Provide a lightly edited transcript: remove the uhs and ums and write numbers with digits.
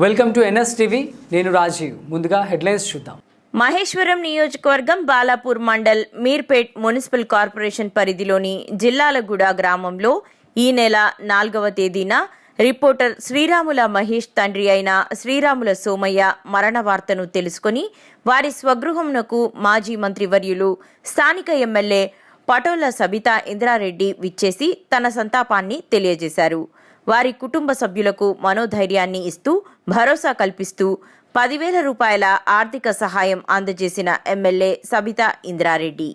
Welcome to NS TV. నేను రాజీవ్. ముందుగా headlines చూద్దాం. మహేశ్వరం నియోజకవర్గం బాలాపూర్ మండల్ మీర్పేట్ మున్సిపల్ కార్పొరేషన్ పరిధిలోని జిల్లాలగూడ గ్రామంలో ఈ నెల 4వ తేదీన రిపోర్టర్ శ్రీరాముల మహేష్ తండ్రి అయిన శ్రీరాముల సోమయ్య మరణ వార్తను తెలుసుకుని వారి స్వగృహంనకు మాజీ మంత్రివర్యులు స్థానిక ఎమ్మెల్యే పటోళ్ల సబితా ఇంద్రారెడ్డి విచ్చేసి తన సంతాపాన్ని తెలియజేశారు. వారి కుటుంబ సభ్యులకు మనోధైర్యాన్ని ఇస్తూ భరోసా కల్పిస్తూ 10,000 రూపాయల ఆర్థిక సహాయం అందజేసిన ఎమ్మెల్యే సబితా ఇంద్రారెడ్డి.